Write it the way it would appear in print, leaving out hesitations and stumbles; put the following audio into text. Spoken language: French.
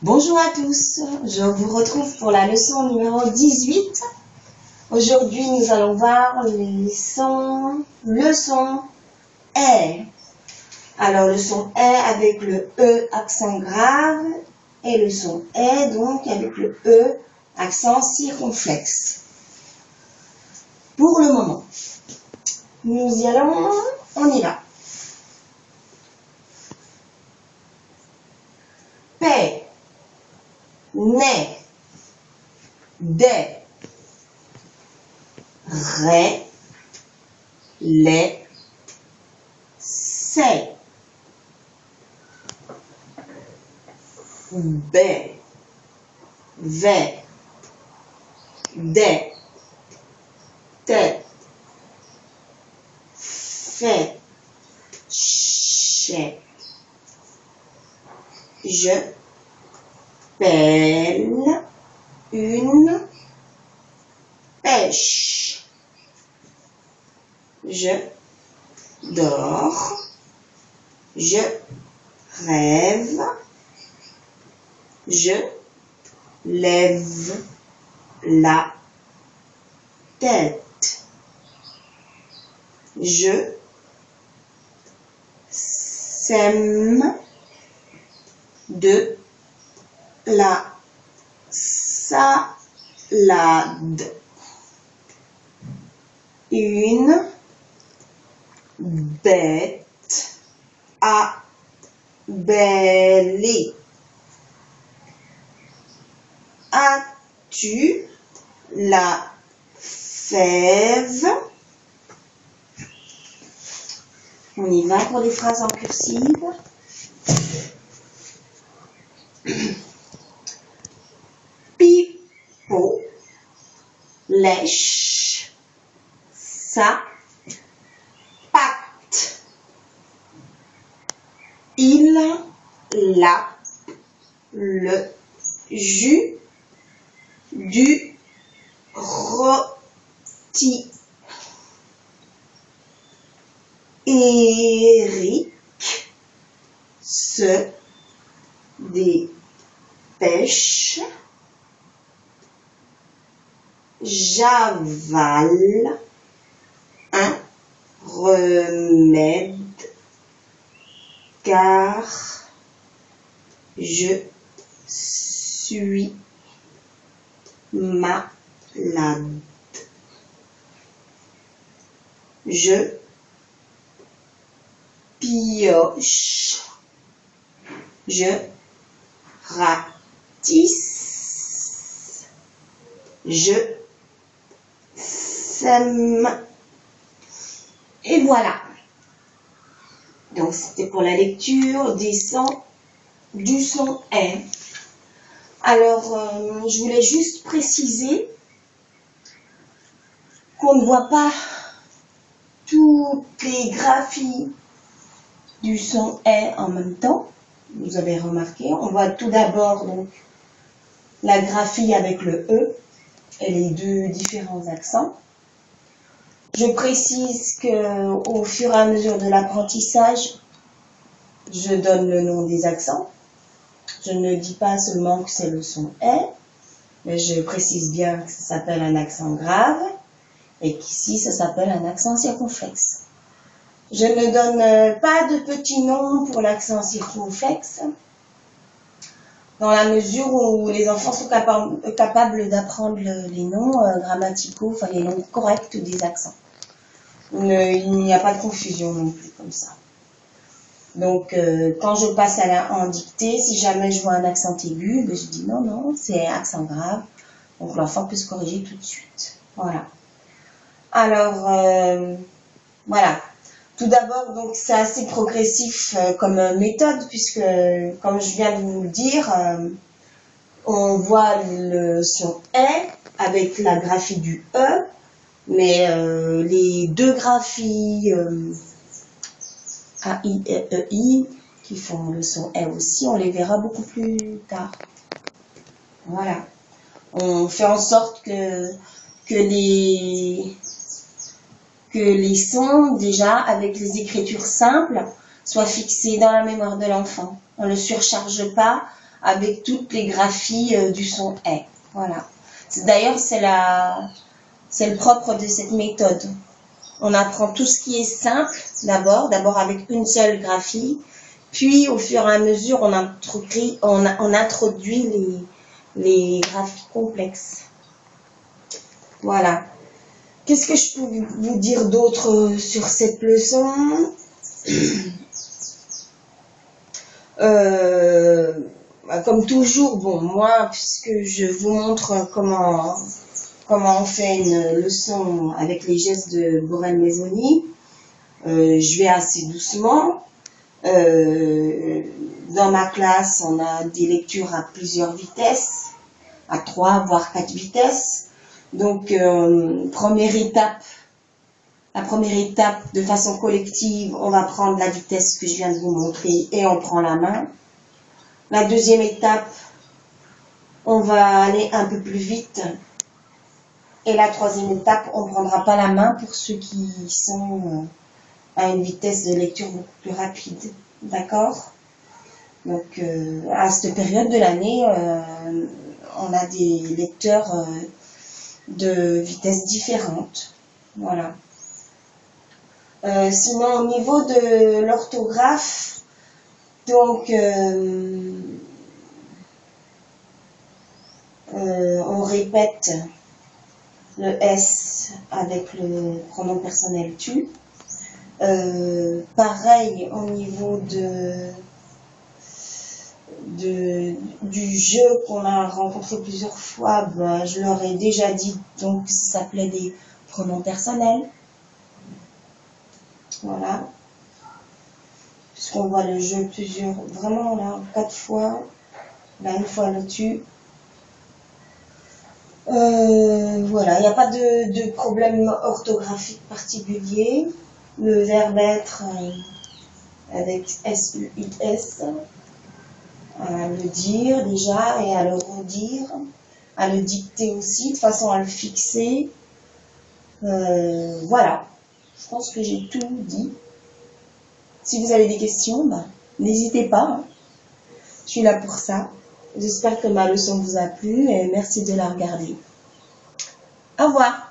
Bonjour à tous, je vous retrouve pour la leçon numéro 18. Aujourd'hui, nous allons voir le son est. Alors, le son est avec le E accent grave et le son est donc avec le E accent circonflexe. Pour le moment, nous y allons, on y va. Paix, né, des, ré, les, c'est, b, v, des, tête, fait, chez, je pèle une pêche. Je dors. Je rêve. Je lève la tête. Je sème de la salade. Une bête à bêler. As-tu la fève? On y va pour les phrases en cursive. Pipo lèche sa patte. Il a le jus du rôti. Eric se dépêche. J'avale un remède car je suis malade. Je pioche. Je ratisse. Je sème. Et voilà. Donc, c'était pour la lecture des sons du son est. Alors, je voulais juste préciser qu'on ne voit pas toutes les graphies du son est en même temps. Vous avez remarqué, on voit tout d'abord donc la graphie avec le E et les deux différents accents. Je précise que au fur et à mesure de l'apprentissage, je donne le nom des accents. Je ne dis pas seulement que c'est le son est, mais je précise bien que ça s'appelle un accent grave et qu'ici ça s'appelle un accent circonflexe. Je ne donne pas de petits noms pour l'accent circonflexe, dans la mesure où les enfants sont capables d'apprendre les noms grammaticaux, enfin les noms corrects des accents. Il n'y a pas de confusion non plus comme ça. Donc, quand je passe en dictée, si jamais je vois un accent aigu, je dis non, c'est accent grave. Donc, l'enfant peut se corriger tout de suite. Voilà. Alors, voilà. Tout d'abord, donc, c'est assez progressif comme méthode, puisque, comme je viens de vous le dire, on voit le son est avec la graphie du E, mais les deux graphies A, I et E, I, qui font le son est aussi, on les verra beaucoup plus tard. Voilà. On fait en sorte que les sons, déjà, avec les écritures simples, soient fixés dans la mémoire de l'enfant. On ne le surcharge pas avec toutes les graphies du son est. Voilà. D'ailleurs, c'est le propre de cette méthode. On apprend tout ce qui est simple d'abord avec une seule graphie, puis au fur et à mesure, on introduit les graphies complexes. Voilà. Qu'est-ce que je peux vous dire d'autre sur cette leçon? Comme toujours, bon, moi, puisque je vous montre comment on fait une leçon avec les gestes de Borel-Maisonnit, je vais assez doucement. Dans ma classe, on a des lectures à plusieurs vitesses, à 3 voire 4 vitesses. Donc, la première étape, de façon collective, on va prendre la vitesse que je viens de vous montrer et on prend la main. La deuxième étape, on va aller un peu plus vite. Et la troisième étape, on ne prendra pas la main pour ceux qui sont à une vitesse de lecture beaucoup plus rapide. D'accord? Donc, à cette période de l'année, on a des lecteurs de vitesse différentes. Voilà. Sinon, au niveau de l'orthographe, donc, on répète le S avec le pronom personnel tu. Pareil, au niveau du jeu qu'on a rencontré plusieurs fois, je leur ai déjà dit, donc ça s'appelait des pronoms personnels. Voilà. Puisqu'on voit le jeu vraiment là, 4 fois, là une fois le tu. Voilà, il n'y a pas de problème orthographique particulier. Le verbe être avec S-U-I-S, à le dire déjà et à le redire, à le dicter aussi, de façon à le fixer. Voilà, je pense que j'ai tout dit. Si vous avez des questions, n'hésitez pas, hein. Je suis là pour ça. J'espère que ma leçon vous a plu et merci de la regarder. Au revoir.